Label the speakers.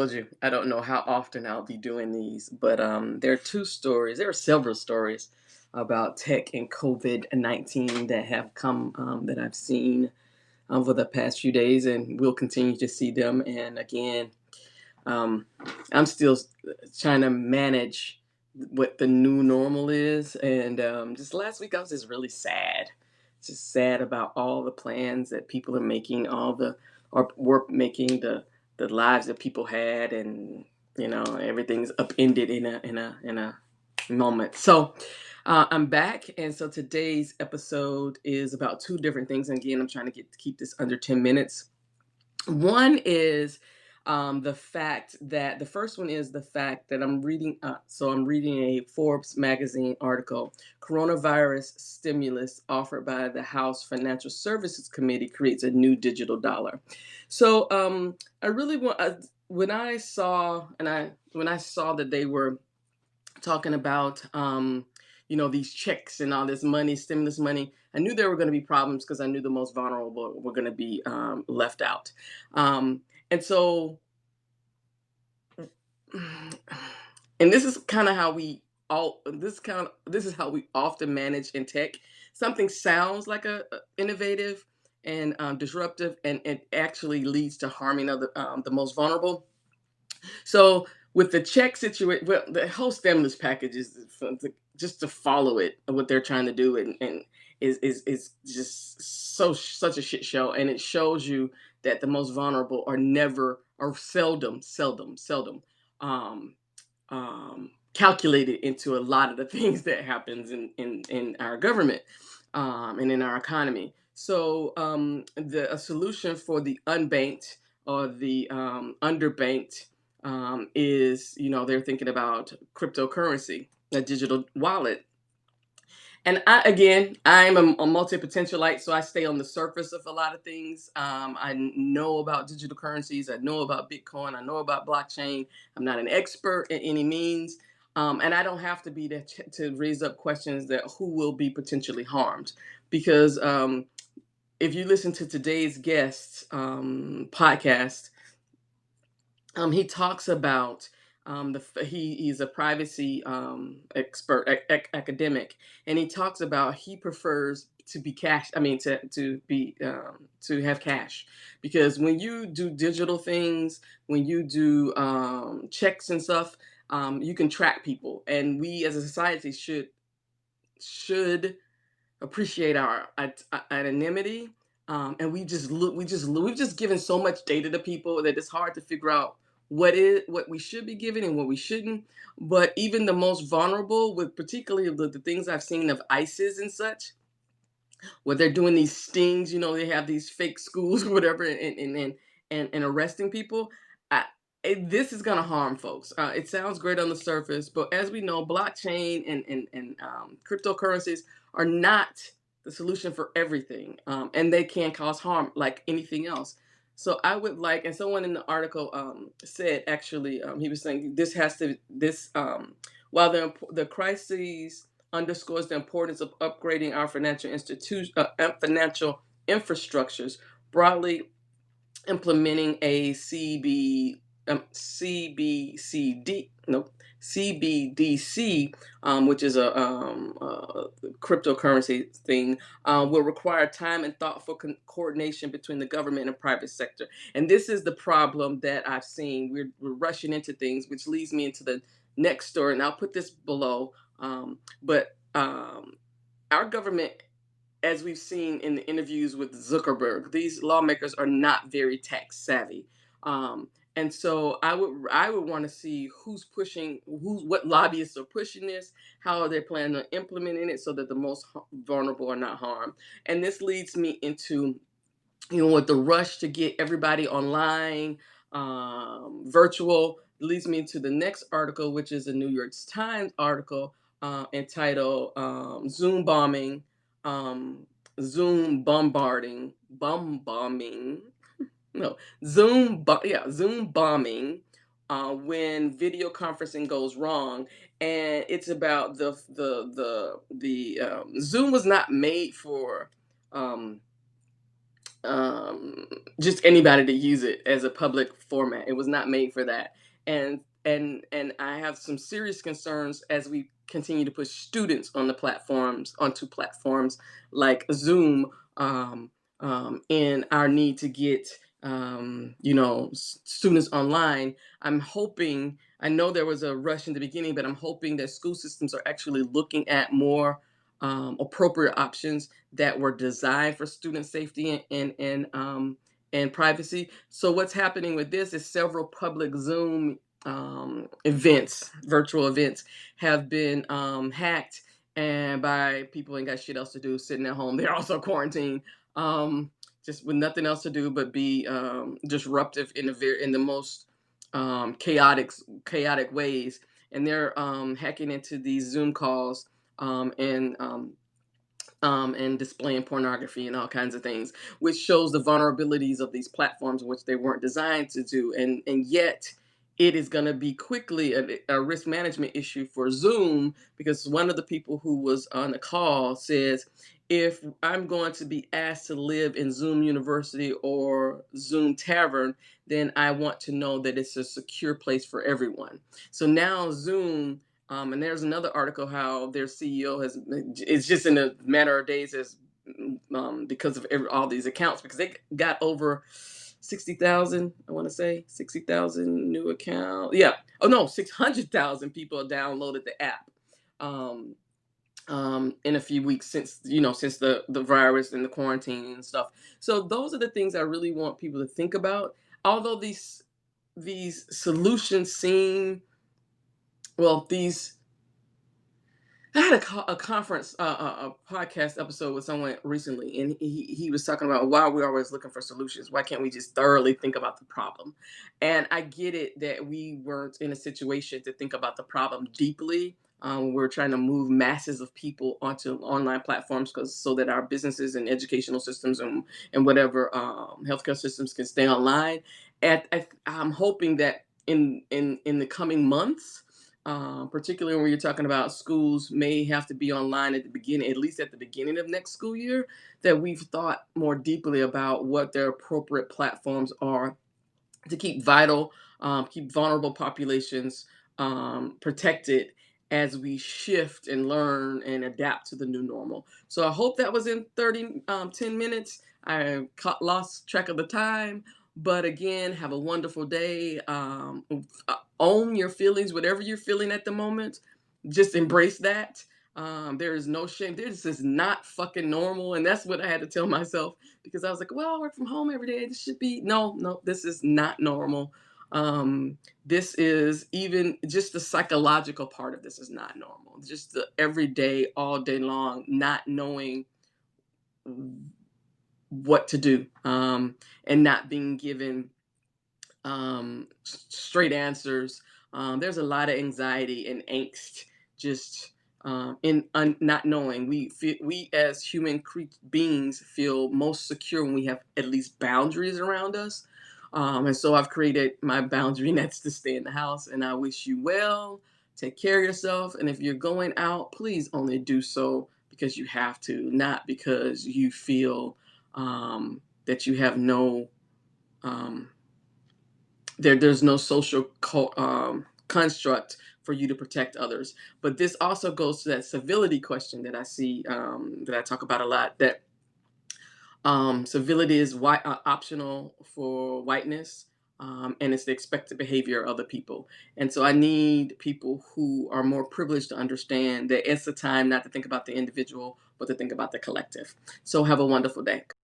Speaker 1: Told you, I don't know how often I'll be doing these, but there are two stories. There are several stories about tech and COVID-19 that have come that I've seen over the past few days, and we'll continue to see them. And again, um, I'm still trying to manage what the new normal is. And just last week, I was just really sad. Just sad about all the plans that people are making, all the or were making the lives that people had, and everything's upended in a moment. So I'm back, and so today's episode is about two different things. And again, I'm trying to keep this under 10 minutes. One is the fact that the first one is the fact that I'm reading. So I'm reading a Forbes magazine article. Coronavirus stimulus offered by the House Financial Services Committee creates a new digital dollar. So I really want. When I saw that they were talking about these checks and all this money, stimulus money, I knew there were going to be problems because I knew the most vulnerable were going to be left out. And so and this is kind of how we all this is how we often manage in tech. Something sounds like a innovative and disruptive, and it actually leads to harming other the most vulnerable. So with the check situation, well, the whole stimulus package is just to follow it, what they're trying to do, and is just such a shit show, and it shows you that the most vulnerable are never or seldom um, calculated into a lot of the things that happens in our government and in our economy. So a solution for the unbanked or the underbanked is, they're thinking about cryptocurrency, a digital wallet. And I'm a multi-potentialite, so I stay on the surface of a lot of things. I know about digital currencies. I know about Bitcoin. I know about blockchain. I'm not an expert in any means. And I don't have to be to raise up questions that who will be potentially harmed. Because if you listen to today's guest podcast, he talks about he's a privacy expert, academic, and he talks about he prefers to be cash. I mean, to have cash, because when you do digital things, when you do checks and stuff, you can track people, and we as a society should appreciate our anonymity. And we've just given so much data to people that it's hard to figure out what we should be giving and what we shouldn't. But even the most vulnerable, with particularly the things I've seen of ISIS and such, where they're doing these stings, they have these fake schools or whatever, and arresting people. I, this is going to harm folks. It sounds great on the surface, but as we know, blockchain and cryptocurrencies are not the solution for everything, and they can cause harm like anything else. So I would like, and someone in the article said, actually, he was saying while the crises underscores the importance of upgrading our financial infrastructures, broadly implementing a CBCD, no, CBDC, which is a cryptocurrency thing, will require time and thoughtful coordination between the government and private sector. And this is the problem that I've seen. We're rushing into things, which leads me into the next story, and I'll put this below. But our government, as we've seen in the interviews with Zuckerberg, these lawmakers are not very tech savvy. And so I would want to see what lobbyists are pushing this, how are they planning on implementing it so that the most vulnerable are not harmed. And this leads me into, with the rush to get everybody online, virtual, leads me to the next article, which is a New York Times article entitled Zoom bombing, um, Zoom bombing, no, Zoom bombing when video conferencing goes wrong. And it's about the Zoom was not made for um, um, just anybody to use it as a public format. It was not made for that. And I have some serious concerns as we continue to push students on the platforms onto platforms like Zoom, um, in our need to get students online. I'm hoping. I know there was a rush in the beginning, but I'm hoping that school systems are actually looking at more appropriate options that were designed for student safety and privacy. So what's happening with this is several public Zoom events, virtual events, have been hacked, and by people ain't got shit else to do, sitting at home. They're also quarantined, just with nothing else to do but be disruptive in the most chaotic ways. And they're hacking into these Zoom calls, and displaying pornography and all kinds of things, which shows the vulnerabilities of these platforms, which they weren't designed to do. And yet, it is going to be quickly a risk management issue for Zoom, because one of the people who was on the call says, if I'm going to be asked to live in Zoom University or Zoom Tavern, then I want to know that it's a secure place for everyone. So now Zoom, and there's another article how their CEO has, it's just in a matter of days, as because of all these accounts, because they got over 60,000, I want to say 60,000 new accounts. Yeah. Oh no, 600,000 people downloaded the app. Um, in a few weeks since the virus and the quarantine and stuff. So those are the things I really want people to think about. Although these solutions seem, well, these I had a conference, a podcast episode with someone recently, and he was talking about why we're always looking for solutions. Why can't we just thoroughly think about the problem? And I get it that we weren't in a situation to think about the problem deeply. We're trying to move masses of people onto online platforms, because so that our businesses and educational systems and whatever healthcare systems can stay online. I'm hoping that in the coming months, particularly when you're talking about schools may have to be online at the beginning, at least at the beginning of next school year, that we've thought more deeply about what their appropriate platforms are to keep vulnerable populations protected as we shift and learn and adapt to the new normal. So I hope that was in 10 minutes. Lost track of the time. But again, have a wonderful day. Own your feelings, whatever you're feeling at the moment. Just embrace that. There is no shame. This is not fucking normal. And that's what I had to tell myself, because I was like, well, I work from home every day. This should be, no, this is not normal. This is even just the psychological part of this is not normal. Just the everyday, all day long, not knowing what to do, and not being given straight answers. There's a lot of anxiety and angst just not knowing. We as human beings feel most secure when we have at least boundaries around us. And so I've created my boundary nets to stay in the house. And I wish you well. Take care of yourself. And if you're going out, please only do so because you have to, not because you feel that you have no um, there's no social construct for you to protect others. But this also goes to that civility question that I see, that I talk about a lot, that civility is optional for whiteness, and it's the expected behavior of other people. And so I need people who are more privileged to understand that it's a time not to think about the individual, but to think about the collective. So have a wonderful day.